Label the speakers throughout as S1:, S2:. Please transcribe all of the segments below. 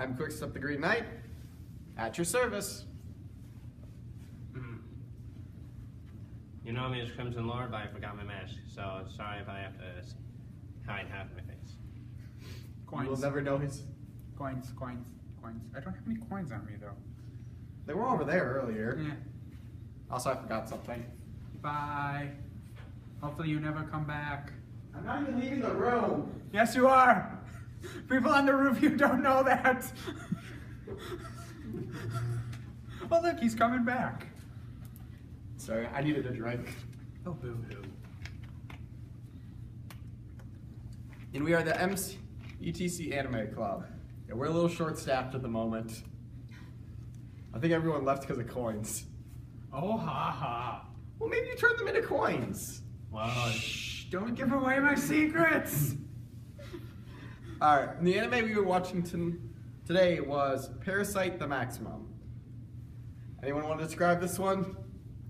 S1: I'm Quickstep the Green Knight, at your service.
S2: You know me as Crimson Lord, but I forgot my mask, so sorry if I have to hide half my face.
S3: Coins.
S1: You will never know his...
S3: Coins. I don't have any coins on me, though.
S1: They were over there earlier.
S3: Yeah.
S1: Also, I forgot something.
S3: Bye. Hopefully you never come back.
S1: I'm not even leaving the room.
S3: Yes, you are. People on the roof, you don't know that. Oh, look, he's coming back.
S1: Sorry, I needed a drink.
S3: Oh, boo-hoo.
S1: And we are the MCTC Anime Club. Yeah, we're a little short-staffed at the moment. I think everyone left because of coins.
S3: Oh, ha-ha.
S1: Well, maybe you turn them into coins.
S2: Wow.
S3: Shh, don't give away my secrets.
S1: Alright, the anime we were watching today was Parasyte the Maximum. Anyone want to describe this one?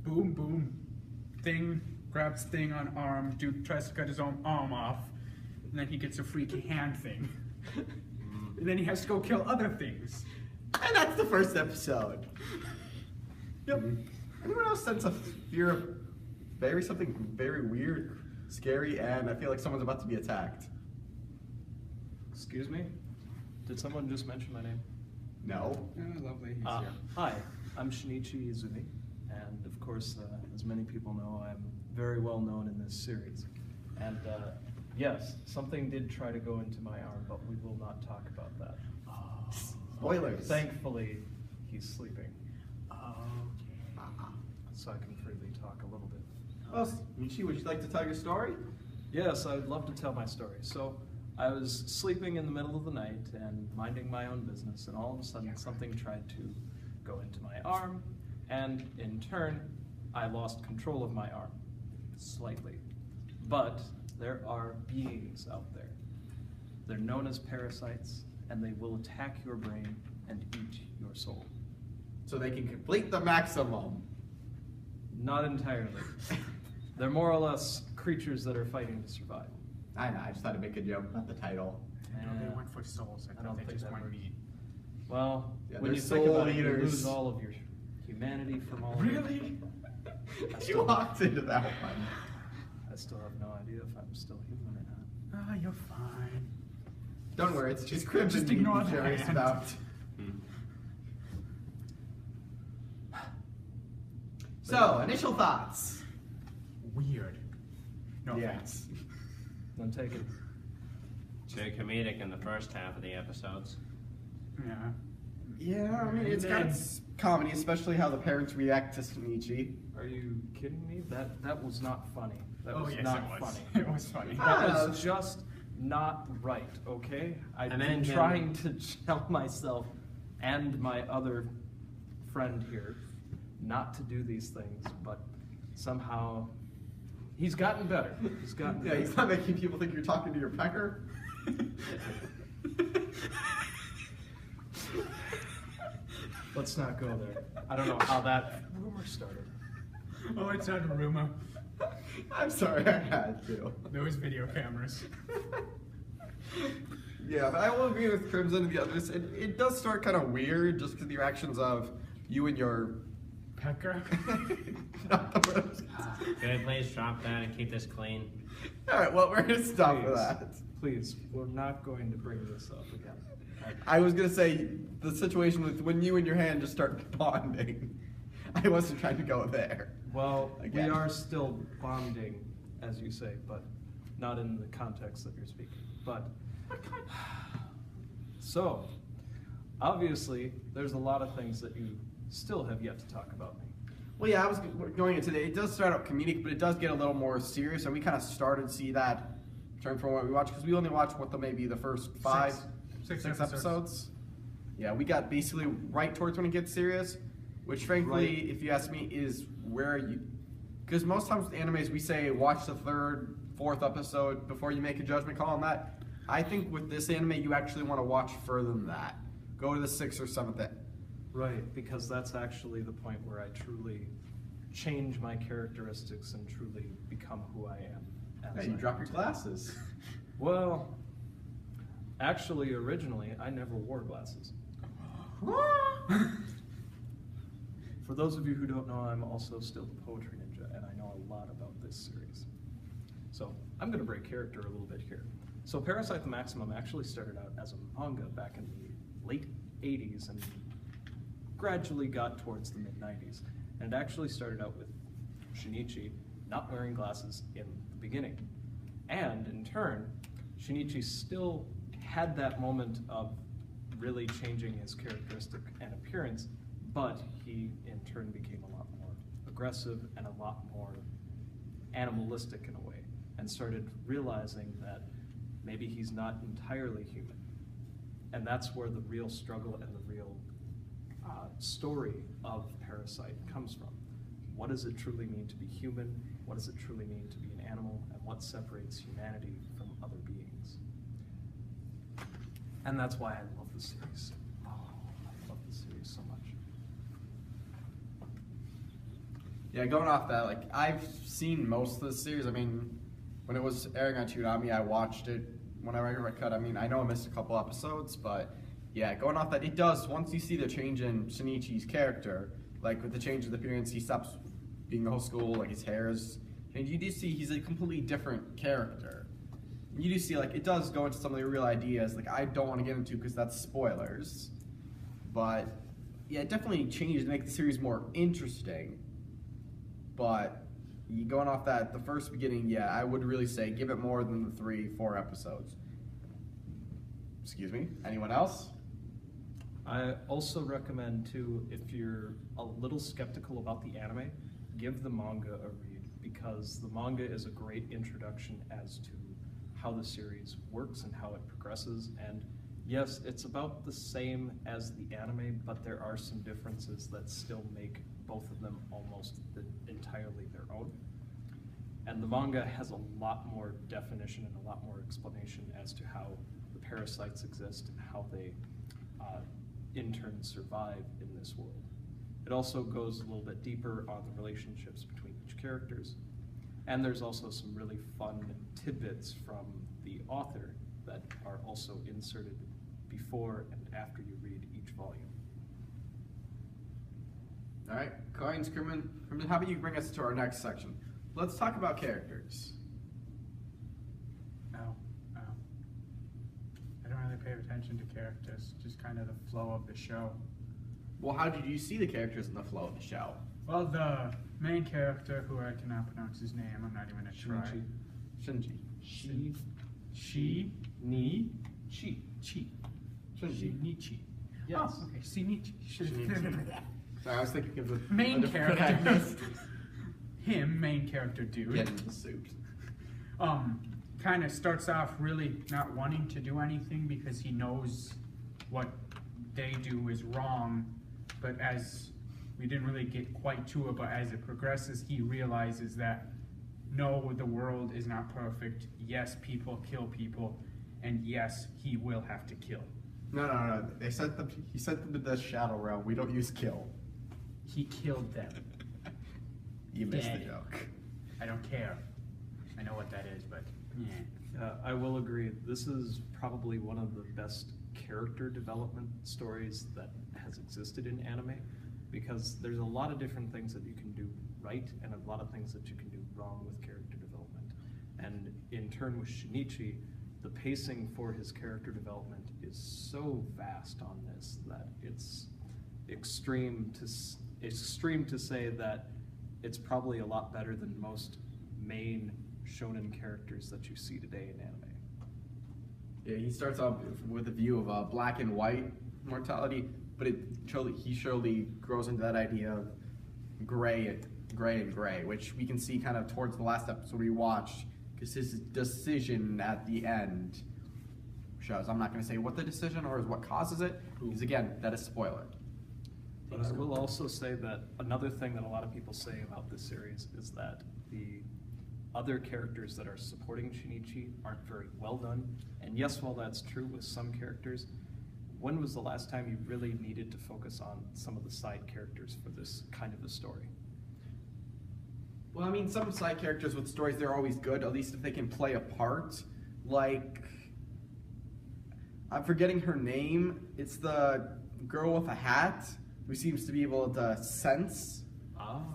S3: Boom, boom. Thing grabs thing on arm. Dude tries to cut his own arm off. And then he gets a freaky hand thing. And then he has to go kill other things.
S1: And that's the first episode. Yep. Anyone else sense a fear of something very weird, scary, and I feel like someone's about to be attacked?
S4: Excuse me? Did someone just mention my name?
S1: No.
S3: Oh, lovely. He's here.
S4: Hi, I'm Shinichi Izumi, and of course, as many people know, I'm very well known in this series. And yes, something did try to go into my arm, but we will not talk about that.
S1: Spoilers.
S4: Thankfully, he's sleeping,
S3: Okay.
S4: so I can freely talk a little bit.
S1: Well, Michi, would you like to tell your story?
S4: Yes, I'd love to tell my story. So, I was sleeping in the middle of the night and minding my own business, and all of a sudden something tried to go into my arm, and in turn, I lost control of my arm, slightly. But there are beings out there. They're known as parasites, and they will attack your brain and eat your soul.
S1: So they can complete the maximum.
S4: Not entirely. They're more or less creatures that are fighting to survive.
S1: I know, I just had to make a joke about the title.
S3: No, they went for souls. I
S4: I don't
S3: thought they
S4: think
S3: just
S4: that
S3: went
S4: works.
S3: meat.
S4: Well,
S1: Yeah,
S4: when
S1: they're
S4: you think
S1: soul
S4: about it, you
S1: eaters.
S4: lose all of your humanity from all of it.
S3: Really?
S1: You walked into that one.
S4: I still have no idea if I'm still human or not.
S3: Ah, you're fine.
S1: Don't worry, it's just Crimson
S3: Just ignore
S1: you'd be
S3: the
S1: curious
S3: hand.
S1: about. So, initial thoughts.
S3: Weird. No
S1: Yeah.
S3: offense.
S4: Then take it.
S2: Very comedic in the first half of the episodes.
S3: Yeah.
S1: Yeah, I mean, it's
S3: And
S1: got
S3: then-
S1: its comedy, especially how the parents react to Shinichi.
S4: Are you kidding me? That was not funny. That
S3: Oh,
S4: was
S3: yes,
S4: not
S3: it was.
S4: funny.
S3: It was funny.
S4: That was just not right, okay? I've
S2: And
S4: been
S2: then-
S4: trying to tell myself and my other friend here not to do these things, but somehow he's gotten better. He's gotten
S1: Yeah,
S4: better.
S1: he's not making people think you're talking to your pecker.
S4: Let's not go there. I don't know how that rumor started.
S3: Oh, it's not a rumor.
S1: I'm sorry, I had to.
S3: There was video cameras.
S1: Yeah, but I will agree with Crimson and the others. It does start kind of weird just because the reactions of you and your...
S3: Pecker?
S1: Not the worst.
S2: Good, please drop that and keep this clean.
S1: Alright, well, we're going to stop with
S4: Please.
S1: that.
S4: Please, we're not going to bring this up again.
S1: I was gonna say the situation with when you and your hand just start bonding. I wasn't trying to go there.
S4: Well,
S1: Again.
S4: we are still bonding, as you say, but not in the context that you're speaking. But so, obviously, there's a lot of things that you still have yet to talk about me.
S1: Well, yeah, I was going into it. It does start out comedic, but it does get a little more serious, and we kind of started to see that turn from what we watched because we only watched maybe the first six episodes. Yeah, we got basically right towards when it gets serious, which frankly,
S4: Right.
S1: if you ask me, is where you, because most times with animes we say watch the third, fourth episode before you make a judgment call on that. I think with this anime you actually want to watch further than that. Go to the 6th or 7th.
S4: Right, because that's actually the point where I truly change my characteristics and truly become who I am.
S1: Yeah, you drop your glasses.
S4: Well, Actually, originally, I never wore glasses. For those of you who don't know, I'm also still the Poetry Ninja, and I know a lot about this series. So I'm going to break character a little bit here. So Parasyte the Maximum actually started out as a manga back in the late 80s and gradually got towards the mid-90s. And it actually started out with Shinichi not wearing glasses in the beginning. And in turn, Shinichi still had that moment of really changing his characteristic and appearance, but he in turn became a lot more aggressive and a lot more animalistic in a way, and started realizing that maybe he's not entirely human. And that's where the real struggle and the real story of Parasyte comes from. What does it truly mean to be human? What does it truly mean to be an animal? And what separates humanity from other beings? And that's why I love the series. Oh, I love the series so much.
S1: Yeah, going off that, like, I've seen most of the series. I mean, when it was airing on Toonami, I watched it whenever I cut. I mean, I know I missed a couple episodes, but yeah, going off that, it does, once you see the change in Shinichi's character, like with the change of the appearance, he stops being the whole school, like his hair is, and you do see he's a completely different character. You do see, like, it does go into some of the real ideas, like, I don't want to get into because that's spoilers, but yeah, it definitely changed to make the series more interesting. But going off that, the first beginning, yeah, I would really say give it more than the 3-4 episodes. Excuse me, anyone else?
S4: I also recommend, too, if you're a little skeptical about the anime, give the manga a read, because the manga is a great introduction as to how the series works and how it progresses. And yes, it's about the same as the anime, but there are some differences that still make both of them almost entirely their own. And the manga has a lot more definition and a lot more explanation as to how the parasites exist and how they in turn survive in this world. It also goes a little bit deeper on the relationships between each characters. And there's also some really fun tidbits from the author that are also inserted before and after you read each volume.
S1: All right, Coins, Crewman, how about you bring us to our next section? Let's talk about characters.
S3: I don't really pay attention to characters, just kind of the flow of the show.
S1: Well, how did you see the characters in the flow of the show?
S3: Well, the main character, who I cannot pronounce his name, I'm not even going to try.
S1: Shinji.
S3: Shinichi.
S4: Yes.
S3: Oh, okay, Shinichi.
S1: Sorry, I was thinking of the
S3: Main
S1: different
S3: character.
S1: actors.
S3: Him, main character dude.
S1: Get into the suit.
S3: Kind of starts off really not wanting to do anything because he knows what they do is wrong, but as we didn't really get quite to it, but as it progresses, he realizes that no, the world is not perfect. Yes, people kill people, and yes, he will have to kill.
S1: No. He sent them to the Shadow Realm. We don't use kill.
S3: He killed them.
S1: You missed
S3: Dead.
S1: the joke.
S3: I don't care. I know what that is, but yeah.
S4: I will agree. This is probably one of the best character development stories that has existed in anime, because there's a lot of different things that you can do right and a lot of things that you can do wrong with character development. And in turn with Shinichi, the pacing for his character development is so vast on this that it's extreme to say that it's probably a lot better than most main shonen characters that you see today in anime.
S1: Yeah, he starts off with a view of black and white mortality, but he surely grows into that idea of gray and gray, which we can see kind of towards the last episode we watched, because his decision at the end shows. I'm not going to say what the decision or is what causes it, because again, that is spoiler.
S4: But I will also say that another thing that a lot of people say about this series is that the other characters that are supporting Shinichi aren't very well done. And yes, while that's true with some characters, when was the last time you really needed to focus on some of the side characters for this kind of a story?
S1: Well, I mean, some side characters with stories, they're always good, at least if they can play a part. Like, I'm forgetting her name. It's the girl with a hat who seems to be able to sense.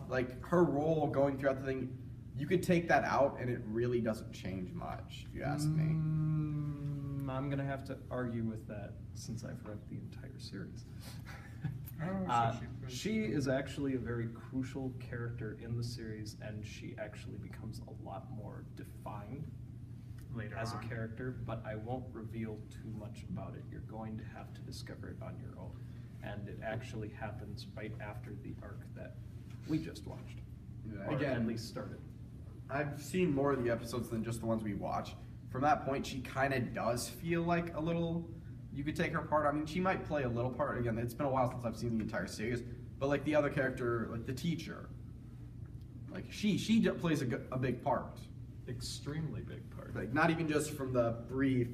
S1: Like her role going throughout the thing, you could take that out and it really doesn't change much, if you ask me.
S4: I'm gonna have to argue with that since I've read the entire series. She is actually a very crucial character in the series, and she actually becomes a lot more defined
S3: Later
S4: as
S3: on.
S4: a character, but I won't reveal too much about it. You're going to have to discover it on your own. And it actually happens right after the arc that we just watched.
S1: Yeah,
S4: Or
S1: again,
S4: at least started.
S1: I've seen more of the episodes than just the ones we watch. From that point, she kind of does feel like a little. You could take her part. I mean, she might play a little part. Again, it's been a while since I've seen the entire series. But like the other character, like the teacher, like she plays a big part.
S4: Extremely big part.
S1: Like not even just from the brief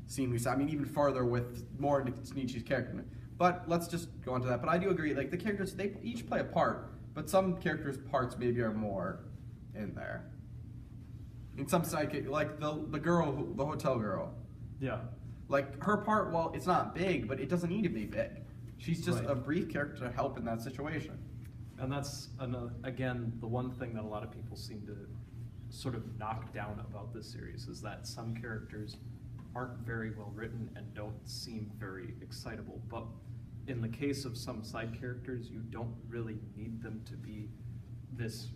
S1: scene we saw. I mean, even farther with more into Nietzsche's character. But let's just go on to that. But I do agree. Like the characters, they each play a part. But some characters' parts maybe are more in there. In some psychic, like the girl, the hotel girl.
S4: Yeah.
S1: Like her part, well, it's not big, but it doesn't need to be big. She's just
S4: Right.
S1: a brief character to help in that situation.
S4: And that's, again, the one thing that a lot of people seem to sort of knock down about this series is that some characters aren't very well written and don't seem very excitable. But in the case of some side characters, you don't really need them to be this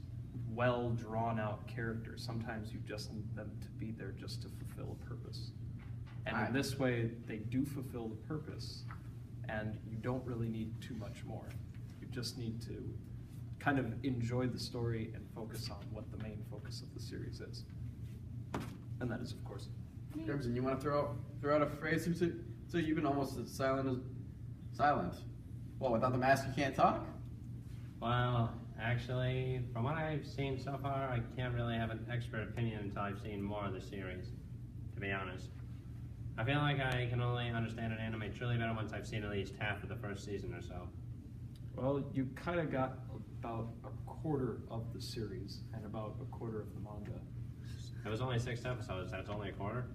S4: well drawn out character. Sometimes you just need them to be there just to fulfill a purpose. And in this way, they do fulfill the purpose, and you don't really need too much more. You just need to kind of enjoy the story and focus on what the main focus of the series is. And that is, of course,
S1: Crimson, you want to throw out a phrase? So you've been almost as silent. Well, without the mask, you can't talk?
S2: Well, actually, from what I've seen so far, I can't really have an expert opinion until I've seen more of the series, to be honest. I feel like I can only understand an anime truly better once I've seen at least half of the first season or so.
S4: well, you kind of got about a quarter of the series and about a quarter of the manga.
S2: It was only 6 episodes, that's only a quarter?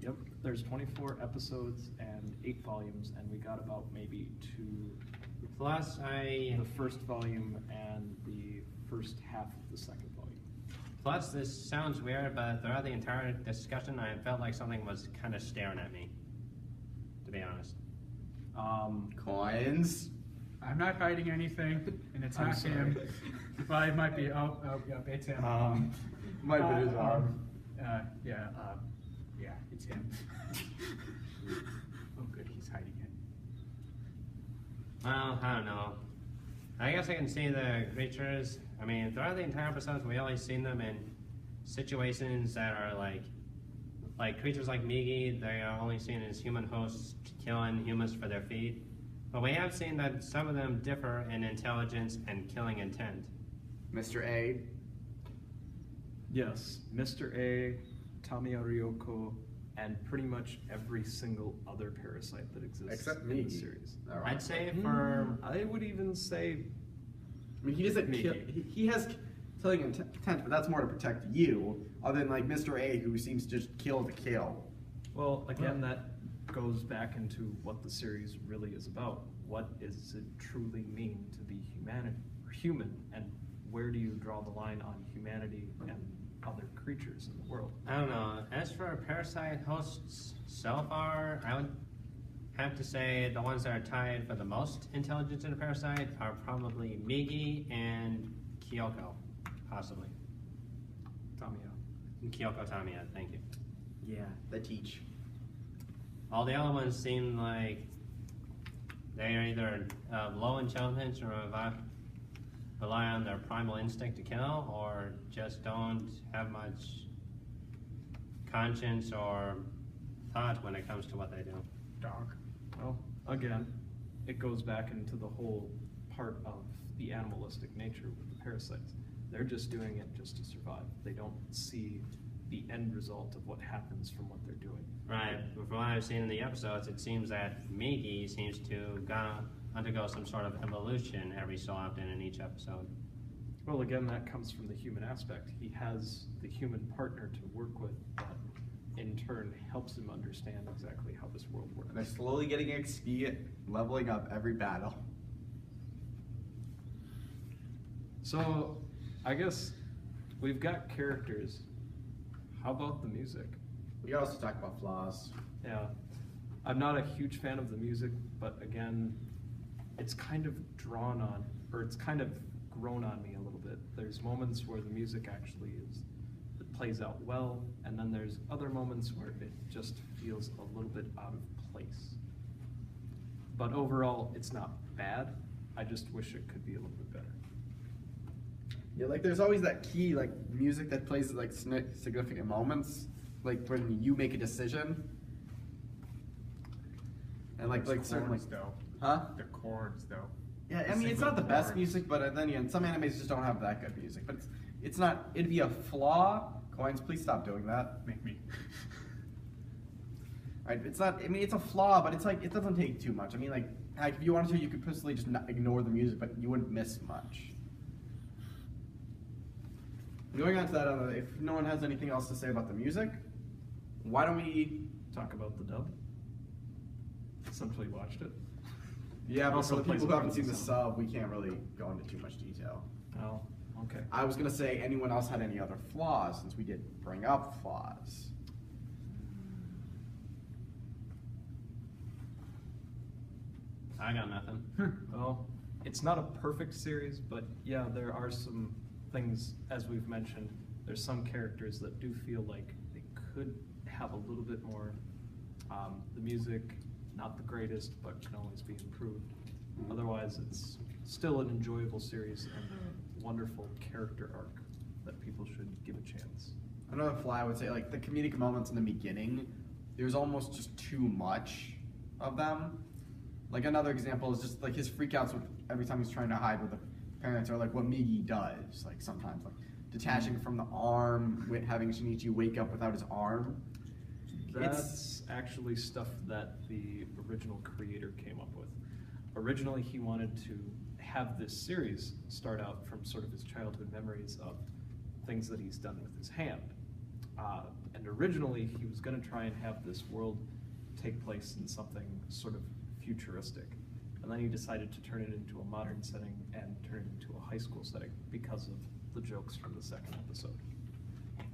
S4: Yep, there's 24 episodes and 8 volumes, and we got about maybe 2.
S2: Plus,
S4: The first volume and the first half of the second volume.
S2: Plus, this sounds weird, but throughout the entire discussion, I felt like something was kind of staring at me, to be honest.
S1: Coins.
S3: I'm not hiding anything, and it's
S4: I'm
S3: not
S4: sorry.
S3: him. Well, it might be. Yep, it's him.
S1: Might be his arm.
S3: Yeah, it's him. Oh, good, he's hiding it.
S2: Well, I don't know. I guess I can see the creatures. I mean, throughout the entire episodes, we always seen them in situations that are like creatures like Migi. They are only seen as human hosts killing humans for their feed. But we have seen that some of them differ in intelligence and killing intent.
S1: Mr. A.
S4: Yes, Mr. A, Tamiya Ryoko, and pretty much every single other parasite that exists
S1: Except
S4: in the
S1: Migi.
S4: series.
S2: I'd say for
S4: I would even say
S1: I mean, he doesn't kill. He has killing intent, but that's more to protect you, other than like Mr. A, who seems to just kill to kill.
S4: well, again, that goes back into what the series really is about. What does it truly mean to be human, and where do you draw the line on humanity and other creatures in the world?
S2: I don't know. As for parasite hosts so far, I would have to say the ones that are tied for the most intelligence in a parasite are probably Migi and Kyoko, possibly.
S4: Tamiya.
S2: Kyoko Tamiya, thank you.
S1: Yeah, they teach.
S2: All the other ones seem like they are either low intelligence or rely on their primal instinct to kill, or just don't have much conscience or thought when it comes to what they do.
S3: Dog.
S4: Well, again, it goes back into the whole part of the animalistic nature with the parasites. They're just doing it just to survive. They don't see the end result of what happens from what they're doing.
S2: Right, but from what I've seen in the episodes, it seems that Migi seems to undergo some sort of evolution every so often in each episode.
S4: Well, again, that comes from the human aspect. He has the human partner to work with that in turn helps him understand exactly how this world works.
S1: And they're slowly getting XP, leveling up every battle.
S4: So, I guess we've got characters. How about the music?
S1: We can also talk about flaws.
S4: Yeah, I'm not a huge fan of the music, but again, it's kind of drawn on, or it's kind of grown on me a little bit. There's moments where the music actually it plays out well, and then there's other moments where it just feels a little bit out of place. But overall, it's not bad. I just wish it could be a little bit better.
S1: Yeah, like there's always that key like music that plays at like significant moments, like when you make a decision. And like certain like,
S3: though.
S1: huh?
S3: The chords though.
S1: Yeah,
S3: The
S1: I mean it's
S3: single
S1: not the best
S3: chords.
S1: music, but then again, some animes just don't have that good music. But it's not. It'd be a flaw. Coins, please stop doing that.
S3: Make me.
S1: Right? It's not. I mean, it's a flaw, but it's like it doesn't take too much. I mean, like if you wanted to, you could personally just not ignore the music, but you wouldn't miss much. Going on to that, if no one has anything else to say about the music, why don't we
S4: Talk about the dub. Essentially watched it.
S1: Yeah, but
S4: Also
S1: for the
S4: plays
S1: people who haven't
S4: background
S1: seen the
S4: sound.
S1: sub, we can't really go into too much detail.
S4: Oh, okay.
S1: I was gonna say, anyone else had any other flaws, since we did bring up flaws.
S2: I got nothing.
S4: Well, it's not a perfect series, but yeah, there are some things, as we've mentioned, there's some characters that do feel like they could have a little bit more. The music, not the greatest, but can always be improved. Otherwise, it's still an enjoyable series and a wonderful character arc that people should give a chance.
S1: Another flaw I would say, like the comedic moments in the beginning, there's almost just too much of them. Like another example is just like his freakouts with every time he's trying to hide with the parents, or like what Migi does, like sometimes like detaching from the arm, having Shinichi wake up without his arm.
S4: That's actually stuff that the original creator came up with. Originally, he wanted to have this series start out from sort of his childhood memories of things that he's done with his hand. And originally, he was going to try and have this world take place in something sort of futuristic. And then he decided to turn it into a modern setting and turn it into a high school setting because of the jokes from the second episode.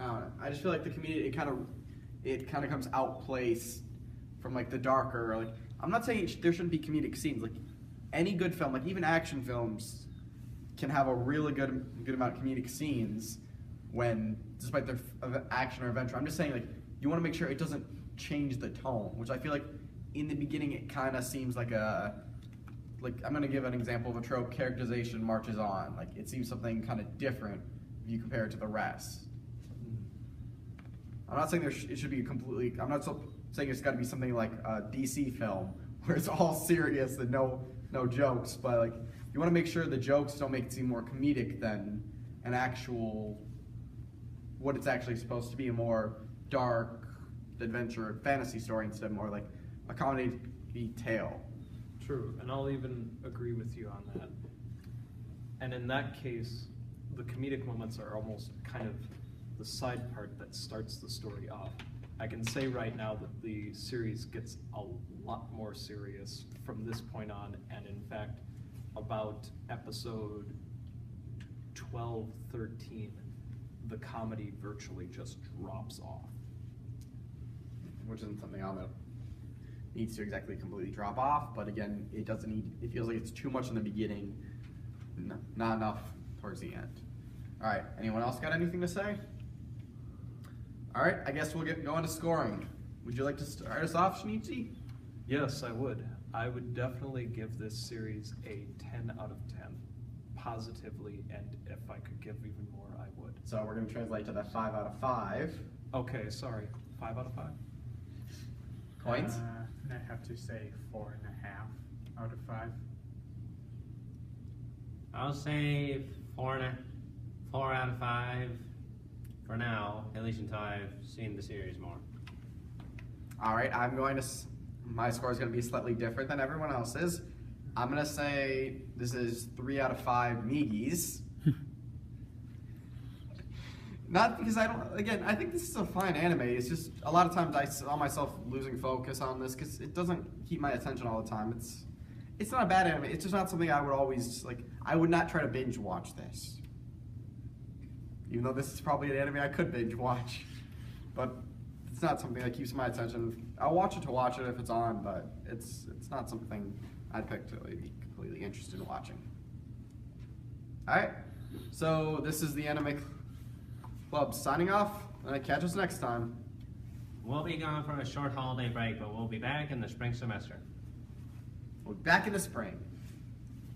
S1: I just feel like the community, it kind of comes outplaced from like the darker, like I'm not saying there shouldn't be comedic scenes, like any good film, like even action films can have a really good amount of comedic scenes when, despite their action or adventure. I'm just saying, like, you want to make sure it doesn't change the tone, which I feel like in the beginning it kind of seems like I'm going to give an example of a trope: characterization marches on. Like it seems something kind of different if you compare it to the rest. I'm not saying it should be completely. I'm not saying it's got to be something like a DC film where it's all serious and no jokes. But like, you want to make sure the jokes don't make it seem more comedic than an actual what it's actually supposed to be, a more dark adventure fantasy story instead of more like a comedy tale.
S4: True, and I'll even agree with you on that. And in that case, the comedic moments are almost kind of the side part that starts the story off. I can say right now that the series gets a lot more serious from this point on, and in fact, about episode 12, 13, the comedy virtually just drops off.
S1: Which isn't something I don't know needs to exactly completely drop off, but again, it doesn't need. It feels like it's too much in the beginning, not enough towards the end. All right, anyone else got anything to say? All right, I guess we'll go into scoring. Would you like to start us off, Shinichi?
S4: Yes, I would. I would definitely give this series a 10 out of 10, positively, and if I could give even more, I would.
S1: So we're going to translate to that 5 out of 5.
S4: Okay, sorry, 5 out of 5?
S1: Coins?
S3: I have to say 4.5 out of 5.
S2: I'll say 4 out of 5 for now, at least until I've seen the series more.
S1: All right, my score is going to be slightly different than everyone else's. I'm going to say this is 3 out of 5 Migis. Not because I don't. Again, I think this is a fine anime. It's just a lot of times I saw myself losing focus on this because it doesn't keep my attention all the time. It's not a bad anime. It's just not something I would always like. I would not try to binge watch this, even though this is probably an anime I could binge watch. But it's not something that keeps my attention. I'll watch it to watch it if it's on, but it's not something I'd particularly be completely interested in watching. All right, so this is the Anime Club signing off, and catch us next time.
S2: We'll be gone for a short holiday break, but we'll be back in the spring semester.
S1: We'll be back in the spring.